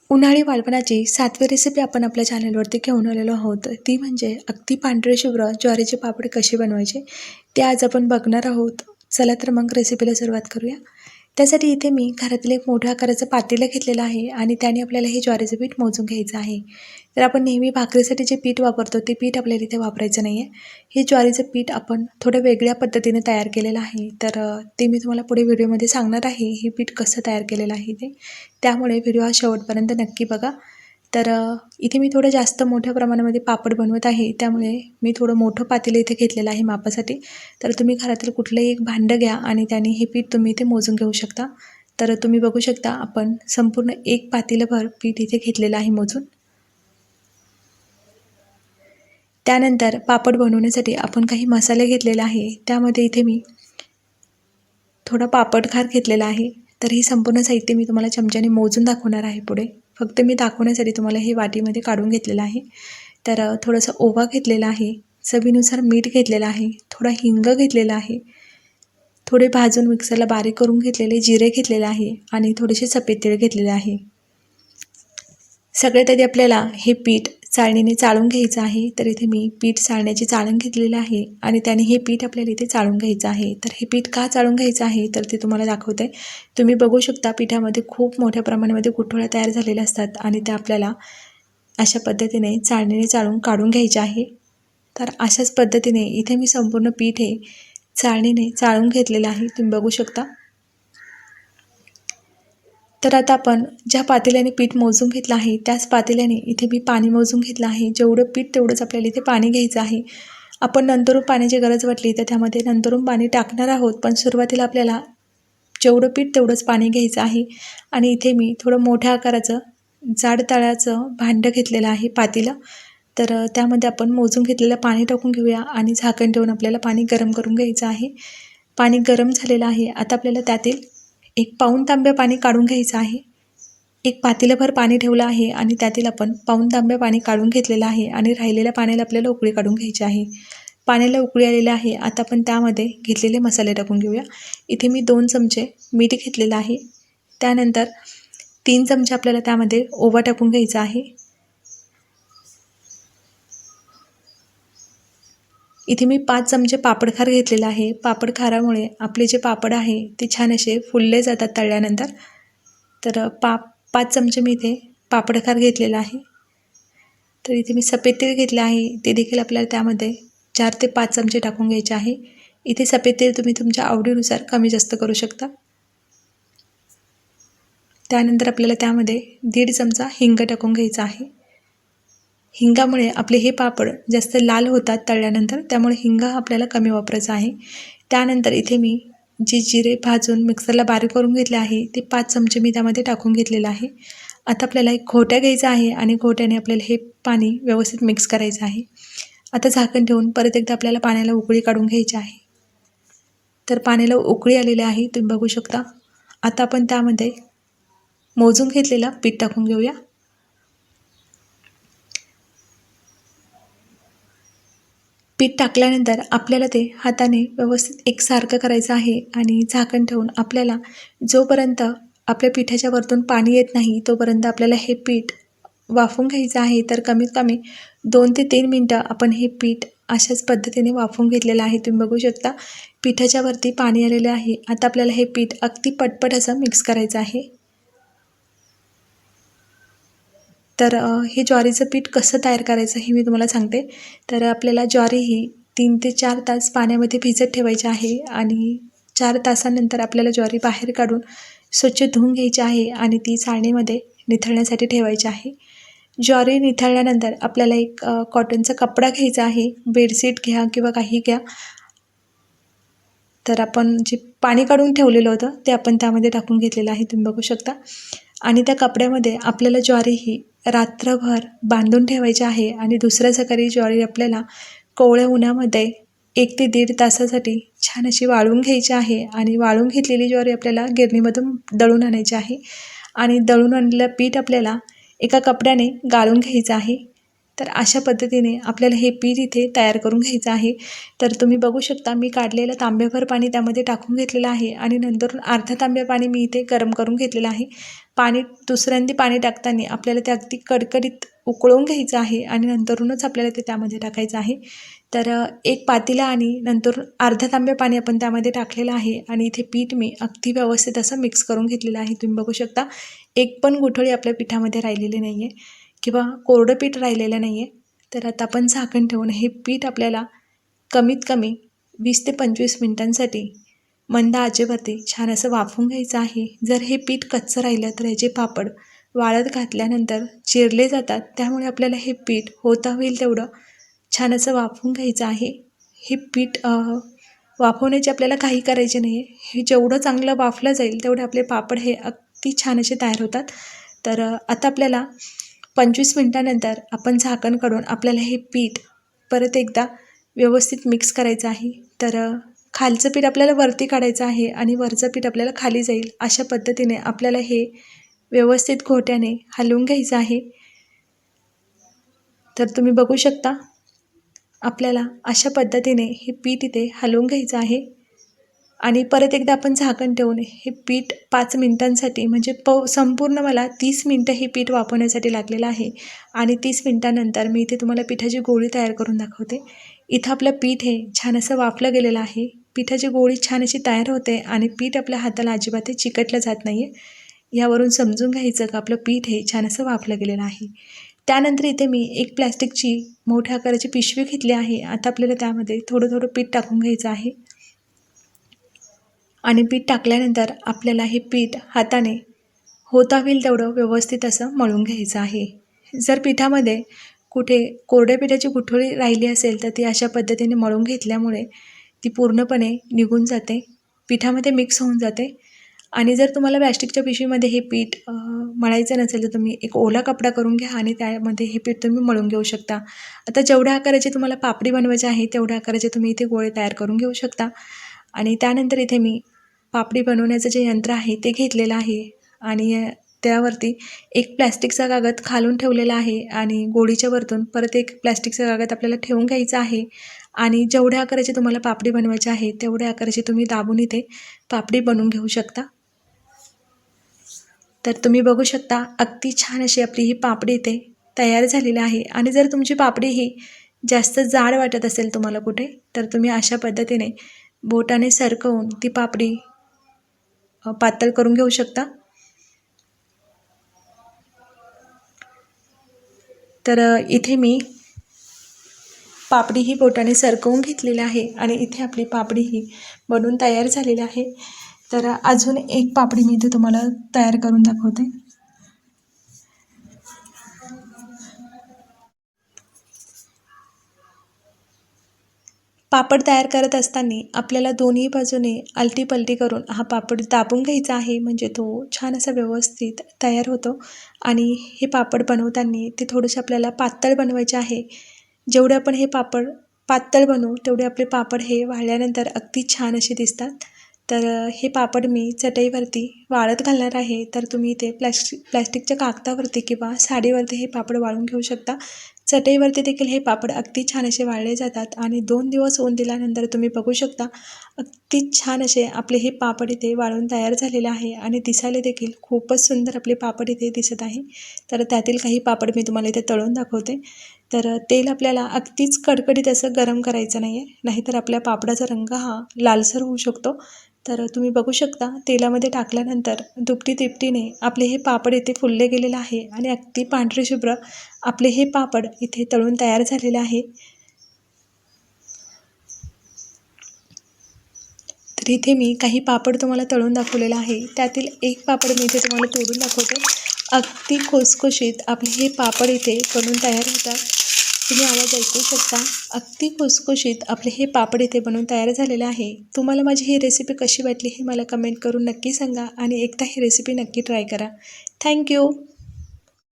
उन्हाळी वाळवणाची 7वी रेसिपी आपण आपल्या चॅनलवरती घेऊन आलेलो आहोत. ती म्हणजे अगदी पांढरे शुभ्र ज्वारीचे पापड कसे बनवायचे ते आज आपण बघणार आहोत. चला तर मग रेसिपीला सुरुवात करूया. त्यासाठी इथे मी घरातील एक मोठ्या आकाराचं पातेलं घेतलेलं आहे आणि त्याने आपल्याला हे ज्वारीचं पीठ मोजून घ्यायचं आहे. तर आपण नेहमी भाकरीसाठी जे पीठ वापरतो ते पीठ आपल्याला इथे वापरायचं नाही आहे. हे ज्वारीचं पीठ आपण थोडं वेगळ्या पद्धतीने तयार केलेलं आहे. तर ते मी तुम्हाला पुढे व्हिडिओमध्ये सांगणार आहे हे पीठ कसं तयार केलेलं आहे ते. त्यामुळे व्हिडिओ हा शेवटपर्यंत नक्की बघा. तर इथे मी थोडं जास्त मोठ्या प्रमाणामध्ये पापड बनवत आहे, त्यामुळे मी थोडं मोठं पातेलं इथे घेतलेलं आहे मापासाठी. तर तुम्ही घरातील कुठलंही एक भांडं घ्या आणि त्याने हे पीठ तुम्ही इथे मोजून घेऊ शकता. तर तुम्ही बघू शकता आपण संपूर्ण एक पातेलंभर पीठ इथे घेतलेलं आहे मोजून. त्यानंतर पापड बनवण्यासाठी आपण काही मसाले घेतलेले आहे. त्यामध्ये इथे मी थोडा पापड खार घेतलेला आहे. तर ही संपूर्ण साहित्य मी तुम्हाला चमच्याने मोजून दाखवणार आहे पुढे. फक्त मी दाखवण्यासाठी तुम्हाला हे वाटीमध्ये काढून घेतलेलं आहे. तर थोडंसं ओवा घेतलेला आहे, चवीनुसार मीठ घेतलेलं आहे, थोडा हिंग घेतलेला आहे, थोडे भाजून मिक्सरला बारीक करून घेतलेले जिरे घेतलेले आहे आणि थोडेसे सफेद तीळ घेतलेले आहे. सगळ्यात आधी आपल्याला हे पीठ चाळणीने चाळून घ्यायचं आहे. तर इथे मी पीठ चाळण्याची चाळण घेतलेलं आहे आणि त्याने हे पीठ आपल्याला इथे चाळून घ्यायचं आहे. तर हे पीठ का चाळून घ्यायचं आहे तर ते तुम्हाला दाखवते. तुम्ही बघू शकता पिठामध्ये खूप मोठ्या प्रमाणामध्ये गुठळ्या तयार झालेल्या असतात आणि त्या आपल्याला अशा पद्धतीने चाळणीने चाळून काढून घ्यायचे आहे. तर अशाच पद्धतीने इथे मी संपूर्ण पीठ हे चाळणीने चाळून घेतलेलं आहे, तुम्ही बघू शकता. तर आता आपण ज्या पातेल्याने पीठ मोजून घेतलं आहे त्याच पातेल्याने इथे मी पाणी मोजून घेतलं आहे. जेवढं पीठ तेवढंच आपल्याला इथे पाणी घ्यायचं आहे. आपण नंतरून पाण्याची गरज वाटली तर त्यामध्ये नंतरून पाणी टाकणार आहोत, पण सुरुवातीला आपल्याला जेवढं पीठ तेवढंच पाणी घ्यायचं आहे. आणि इथे मी थोडं मोठ्या आकाराचं जाड तळ्याचं भांडं घेतलेलं आहे पातेलं. तर त्यामध्ये आपण मोजून घेतलेलं पाणी टाकून घेऊया आणि झाकण ठेवून आपल्याला पाणी गरम करून घ्यायचं आहे. पाणी गरम झालेलं आहे. आता आपल्याला त्यातील 1 पाऊण तांब्या पाणी काढून घ्यायचं आहे. एक पातेलंभर पाणी ठेवलं आहे आणि त्यातील आपण पाऊण तांब्या पाणी काढून घेतलेलं आहे आणि राहिलेल्या पाण्याला आपल्याला उकळी काढून घ्यायची आहे. पाण्याला उकळी आलेली आहे. आता आपण त्यामध्ये घेतलेले मसाले टाकून घेऊया. इथे मी 2 चमचे मीठ घेतलेलं आहे. त्यानंतर 3 चमचे आपल्याला त्यामध्ये ओवा टाकून घ्यायचा आहे. इथे मी 5 चमचे पापडखार घेतलेला आहे. पापडखारामुळे आपले जे पापड आहे ते छान असे फुलले जातात तळल्यानंतर. तर 5 चमचे मी इथे पापडखार घेतलेला आहे. तर इथे मी सफेद तीळ घेतले आहे, ते देखील आपल्याला त्यामध्ये 4 ते 5 चमचे टाकून घ्यायचे आहे. इथे सफेद तीळ तुम्ही तुमच्या आवडीनुसार कमी जास्त करू शकता. त्यानंतर आपल्याला त्यामध्ये 1.5 चमचा हिंग टाकून घ्यायचा आहे. हिंगामुळे आपले हे पापड जास्त लाल होतात तळल्यानंतर, त्यामुळे हिंग आपल्याला कमी वापरायचा आहे. त्यानंतर इथे मी जे जिरे भाजून मिक्सरला बारीक करून घेतले आहे ते 5 चमचे मी त्यामध्ये टाकून घेतलेलं आहे. आता आपल्याला एक घोटा घ्यायचा आहे आणि घोट्याने आपल्याला हे पाणी व्यवस्थित मिक्स करायचं आहे. आता झाकण ठेवून परत एकदा आपल्याला पाण्याला उकळी काढून घ्यायची आहे. तर पाण्याला उकळी आलेली आहे, तुम्ही बघू शकता. आता आपण त्यामध्ये मोजून घेतलेलं पीठ टाकून घेऊया. पीठ टाकल्यानंतर आपल्याला ते हाताने व्यवस्थित एकसारखं करायचं आहे आणि झाकण ठेवून आपल्याला जोपर्यंत आपल्या पिठाच्या वरतून पाणी येत नाही तोपर्यंत आपल्याला हे पीठ वाफवून घ्यायचं आहे. तर कमीत कमी 2 ते 3 मिनटं आपण हे पीठ अशाच पद्धतीने वाफवून घेतलेलं आहे, तुम्ही बघू शकता. पिठाच्या वरती पाणी आलेलं आहे. आता आपल्याला हे पीठ अगदी पटपट असं मिक्स करायचं आहे. तर हे ज्वारीचं पीठ कसं तयार करायचं हे मी तुम्हाला सांगते. तर आपल्याला ज्वारी ही 3 ते 4 तास पाण्यामध्ये भिजत ठेवायची आहे आणि 4 तासानंतर आपल्याला ज्वारी बाहेर काढून स्वच्छ धुवून घ्यायची आहे आणि ती चाळणीमध्ये निथळण्यासाठी ठेवायची आहे. ज्वारी निथळल्यानंतर आपल्याला एक कॉटनचा कपडा घ्यायचा आहे. बेडशीट घ्या किंवा काही घ्या. तर आपण जे पाणी काढून ठेवलेलं होतं ते आपण त्यामध्ये टाकून घेतलेलं आहे, तुम्ही बघू शकता. आणि त्या कपड्यामध्ये आपल्याला ज्वारी ही रात्रभर बांधून ठेवायची आहे आणि दुसऱ्या सकाळी ज्वारी आपल्याला कोवळ्या उन्हामध्ये 1 ते 1.5 तासासाठी छान अशी वाळवून घ्यायची आहे. आणि वाळवून घेतलेली ज्वारी आपल्याला गिरणीमधून दळून आणायची आहे आणि दळून आणलेलं पीठ आपल्याला एका कपड्याने गाळून घ्यायचं आहे. तर अशा पद्धतीने आपल्याला हे पीठ इथे तयार करून घ्यायचं आहे। तर तुम्ही बघू शकता मी काढलेलं तांब्याभर पाणी त्यामध्ये टाकून घेतलेलं आहे आणि नंतर अर्धा तांब्या पाणी मी इथे गरम करून घेतलेलं आहे। पाणी दुसऱ्यांदा पाणी टाकताना आपल्याला ते अगदी कडकडीत उकळून घ्यायचं आहे आणि नंतरूनच आपल्याला ते त्यामध्ये टाकायचं आहे। तर एक पातेला आणि नंतर अर्धा तांब्या पाणी आपण त्यामध्ये टाकलेलं आहे आणि इथे पीठ मी अगदी व्यवस्थित असं मिक्स करून घेतलेलं आहे। तुम्ही बघू शकता एक पण गुठळी आपल्या पिठामध्ये राहिलेली नाही आहे किंवा कोरडं पीठ राहिलेलं नाही आहे। तर आता आपण झाकण ठेवून हे पीठ आपल्याला कमीत कमी 20 ते 25 मिनिटांसाठी मंद आचेवरती छान असं वाफवून घ्यायचं आहे। जर हे पीठ कच्चं राहिलं तर याचे पापड वाळत घातल्यानंतर चिरले जातात, त्यामुळे आपल्याला हे पीठ होता होईल तेवढं छान असं वाफवून घ्यायचं आहे। हे पीठ वाफवण्याची आपल्याला काही करायचे नाही आहे, हे जेवढं चांगलं वाफलं जाईल तेवढे आपले पापड हे अगदी छान असे तयार होतात। तर आता आपल्याला 25 मिनिटानंतर आपण झाकण काढून आपल्याला हे पीठ परत एकदा व्यवस्थित मिक्स करायचं आहे। तर खालचं पीठ आपल्याला वरती काढायचं आहे आणि वरचं पीठ आपल्याला खाली जाईल, अशा पद्धतीने आपल्याला हे व्यवस्थित घोट्याने हलवून घ्यायचं आहे। तर तुम्ही बघू शकता आपल्याला अशा पद्धतीने हे पीठ इथे हलवून घ्यायचं आहे आणि परत एकदा आपण झाकण ठेवून हे पीठ 5 मिनिटांसाठी म्हणजे संपूर्ण मला 30 मिनिटं हे पीठ वाफवण्यासाठी लागलेलं आहे आणि 30 मिनिटानंतर मी इथे तुम्हाला पिठाची गोळी तयार करून दाखवते। इथं आपलं पीठ हे छान असं वाफलं गेलेलं आहे, पिठाची गोळी छान अशी तयार होते आणि पीठ आपल्या हाताला अजिबात चिकटलं जात नाही आहे। यावरून समजून घ्यायचं की आपलं पीठ हे छान असं वाफलं गेलेलं आहे। त्यानंतर इथे मी एक प्लॅस्टिकची मोठ्या आकाराची पिशवी घेतली आहे। आता आपल्याला त्यामध्ये थोडं थोडं पीठ टाकून घ्यायचं आहे आणि पीठ टाकल्यानंतर आपल्याला हे पीठ हाताने होता होईल तेवढं व्यवस्थित असं मळून घ्यायचं आहे। जर पिठामध्ये कुठे कोरड्या पिठाची गुठळी राहिली असेल तर ती अशा पद्धतीने मळून घेतल्यामुळे ती पूर्णपणे निघून जाते, पिठामध्ये मिक्स होऊन जाते। आणि जर तुम्हाला प्लॅस्टिकच्या पिशवीमध्ये हे पीठ मळायचं नसेल तर तुम्ही एक ओला कपडा करून घ्या आणि त्यामध्ये हे पीठ तुम्ही मळून घेऊ शकता। आता जेवढ्या आकाराचे तुम्हाला पापडी बनवायचे आहे तेवढ्या आकाराचे तुम्ही इथे गोळे तयार करून घेऊ शकता। आणि त्यानंतर इथे मी पापडी बनवण्याचं जे यंत्र आहे ते घेतलेलं आहे आणि त्यावरती एक प्लॅस्टिकचा कागद खालून ठेवलेला आहे आणि गोळीच्या वरतून परत एक प्लॅस्टिकचा कागद आपल्याला ठेवून घ्यायचा आहे आणि जेवढ्या आकाराची तुम्हाला पापडी बनवायची आहे तेवढ्या आकाराची तुम्ही दाबून इथे पापडी बनवून घेऊ शकता। तर तुम्ही बघू शकता अगदी छान अशी आपली ही पापडी इथे तयार झालेली आहे। आणि जर तुमची पापडी ही जास्त जाड वाटत असेल तुम्हाला कुठे, तर तुम्ही अशा पद्धतीने बोटाने सरकवून ती पापडी पातळ करून घेऊ शकता। तर इथे मी पापडी ही बोटाने सरकवून घेतलेली आहे आणि इथे आपली पापडी ही बनवून तयार झालेली आहे। तर अजून एक पापडी मी इथे तुम्हाला तयार करून दाखवते। पापड तयार करत असताना आपल्याला दोन्ही बाजूने आलटी पलटी करून हा पापड दाबून घ्यायचा आहे, म्हणजे तो छान असा व्यवस्थित तयार होतो। आणि हे पापड बनवताना ते थोडेसे आपल्याला पातळ बनवायचे आहे। जेवढे आपण हे पापड पातळ बनवू तेवढे आपले पापड हे वाळल्यानंतर अगदी छान असे दिसतात। तर हे पापड मी चटईवरती वाळत घालणार आहे, तर तुम्ही इथे प्लॅस्टिकच्या कागदावरती किंवा साडीवरती हे पापड वाळून घेऊ शकता। चटईवरती देखील हे पापड अगदी छान असे वाळले जातात आणि 2 दिवस ऊन दिल्यानंतर तुम्ही बघू शकता अगदी छान असे आपले हे पापड इथे वाळून तयार झालेले आहे आणि दिसायला देखील खूपच सुंदर आपले पापड इथे दिसत आहे। तर त्यातील काही पापड मी तुम्हाला इथे तळून दाखवते। तर तेल आपल्याला अगदीच कडकडीत असं गरम करायचं नाही आहे, नाहीतर आपल्या पापडाचा रंग हा लालसर होऊ शकतो। तर तुम्ही बघू शकता तेलामध्ये टाकल्यानंतर दुपटी तिपटीने आपले हे पापड इथे फुलले गेलेले आहे आणि अगदी पांढरे शुभ्र आपले हे पापड इथे तळून तयार झालेले आहे। तर इथे मी काही पापड तुम्हाला तळून दाखवलेला आहे, त्यातील एक पापड मी इथे तुम्हाला तोडून दाखवते। अगदी खुसखुशीत आपले हे पापड इथे बनवून तयार होतात, तुम्ही आवाज ऐकू शकता। अगदी खुसखुशीत आपले हे पापड इथे बनवून तयार झालेले आहे। तुम्हाला माझी ही रेसिपी कशी वाटली हे मला कमेंट करून नक्की सांगा आणि एकदा ही रेसिपी नक्की ट्राय करा। थँक्यू।